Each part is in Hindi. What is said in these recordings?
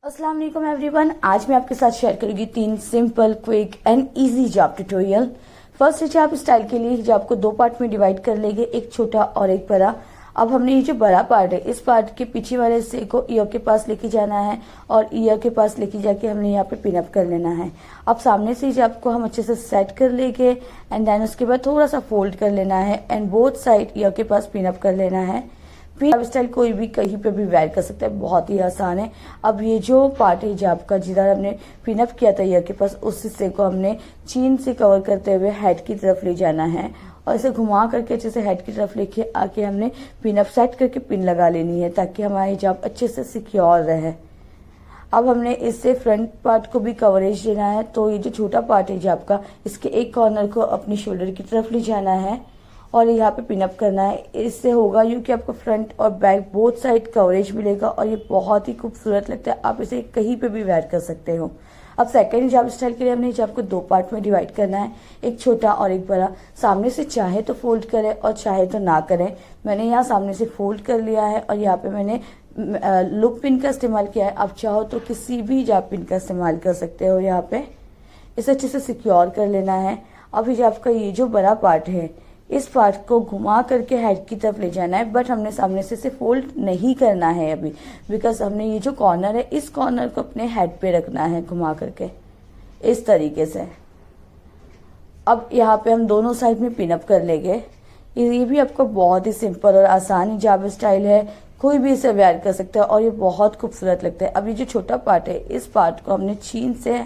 अस्सलाम वालेकुम एवरीवन। आज मैं आपके साथ शेयर करूंगी 3 सिंपल क्विक एंड इजी हिजाब ट्यूटोरियल। फर्स्ट हिजाब स्टाइल के लिए हिजाब को 2 पार्ट में डिवाइड कर लेंगे, एक छोटा और एक बड़ा। अब हमने ये जो बड़ा पार्ट है, इस पार्ट के पीछे वाले हिस्से को ईयर के पास लेके जाना है और ईयर के पास लेके जाके हमने यहाँ पे पिन अप कर लेना है। अब सामने से हिजाब को हम अच्छे से सेट कर लेंगे एंड देन उसके बाद थोड़ा सा फोल्ड कर लेना है एंड बोथ साइड ईयर के पास पिन अप कर लेना है। हिजाब स्टाइल कोई भी कहीं पे भी वेयर कर सकता है, बहुत ही आसान है। अब ये जो पार्ट है हिजाब का जिधर हमने पिन अप किया था ईयर के पास, उस हिस्से को हमने चीन से कवर करते हुए हेड की तरफ ले जाना है और इसे घुमा करके अच्छे से हेड की तरफ लेके आके हमने पिन अप सेट करके पिन लगा लेनी है ताकि हमारा हिजाब अच्छे से सिक्योर रहे। अब हमने इससे फ्रंट पार्ट को भी कवरेज देना है, तो ये जो छोटा पार्ट है हिजाब का, इसके एक कॉर्नर को अपनी शोल्डर की तरफ ले जाना है और यहाँ पे पिन अप करना है। इससे होगा यूँ कि आपको फ्रंट और बैक बोथ साइड कवरेज मिलेगा और ये बहुत ही खूबसूरत लगता है। आप इसे कहीं पे भी वेयर कर सकते हो। अब सेकंड हिजाब स्टाइल के लिए हमने हिजाब को 2 पार्ट में डिवाइड करना है, एक छोटा और एक बड़ा। सामने से चाहे तो फोल्ड करें और चाहे तो ना करें। मैंने यहाँ सामने से फोल्ड कर लिया है और यहाँ पे मैंने लुक पिन का इस्तेमाल किया है। आप चाहो तो किसी भी हिजाब पिन का इस्तेमाल कर सकते हो। यहाँ पे इसे अच्छे से सिक्योर कर लेना है। अब हिजाब का ये जो बड़ा पार्ट है, इस पार्ट को घुमा करके हेड की तरफ ले जाना है, बट हमने सामने से इसे फोल्ड नहीं करना है अभी, बिकॉज हमने ये जो कॉर्नर है, इस कॉर्नर को अपने हेड पे रखना है घुमा करके इस तरीके से। अब यहाँ पे हम दोनों साइड में पिन अप कर लेंगे। ये भी आपको बहुत ही सिंपल और आसान हिजाब स्टाइल है, कोई भी इसे वेयर कर सकता है और ये बहुत खूबसूरत लगता है। अब ये जो छोटा पार्ट है, इस पार्ट को हमने चीन से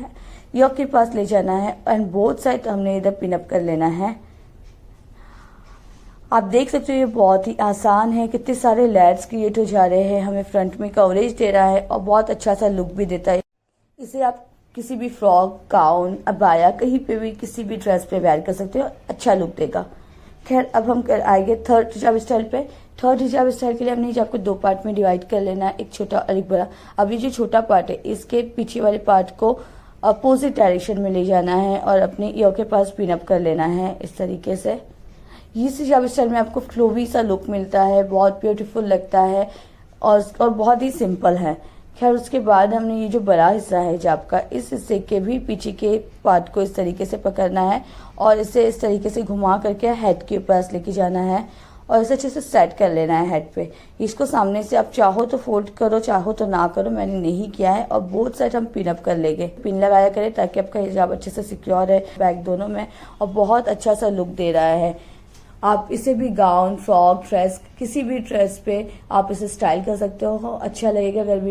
योक के पास ले जाना है एंड बोथ साइड हमने इधर पिन अप कर लेना है। आप देख सकते हो ये बहुत ही आसान है, कितने सारे लेयर्स क्रिएट हो जा रहे हैं, हमें फ्रंट में कवरेज दे रहा है और बहुत अच्छा सा लुक भी देता है। इसे आप किसी भी फ्रॉक, गाउन, अबाया, कहीं पे भी किसी भी ड्रेस पे वेयर कर सकते हो, अच्छा लुक देगा। खैर, अब हम आएंगे थर्ड हिजाब स्टाइल पे। थर्ड हिजाब स्टाइल के लिए हमने हिजाब को 2 पार्ट में डिवाइड कर लेना है, एक छोटा और एक बड़ा। अब ये जो छोटा पार्ट है, इसके पीछे वाले पार्ट को अपोजिट डायरेक्शन में ले जाना है और अपने ईयर के पास पिन अप कर लेना है इस तरीके से। इस हिजाब स्टाइल में आपको फ्लोवी सा लुक मिलता है, बहुत ब्यूटीफुल लगता है और बहुत ही सिंपल है। खैर, उसके बाद हमने ये जो बड़ा हिस्सा है हिजाब का, इस हिस्से के भी पीछे के पार्ट को इस तरीके से पकड़ना है और इसे इस तरीके से घुमा करके हेड के पास लेके जाना है और इसे अच्छे से सेट कर लेना है हेड पे। इसको सामने से आप चाहो तो फोल्ड करो, चाहो तो ना करो, मैंने नहीं किया है। और बोथ साइड हम पिन अप कर लेंगे, पिन लगाया करें ताकि आपका हिजाब अच्छे से सिक्योर है बैक दोनों में और बहुत अच्छा सा लुक दे रहा है। आप इसे भी गाउन, फ्रॉक, ड्रेस, किसी भी ड्रेस पे आप इसे स्टाइल कर सकते हो, अच्छा लगेगा। अगर भी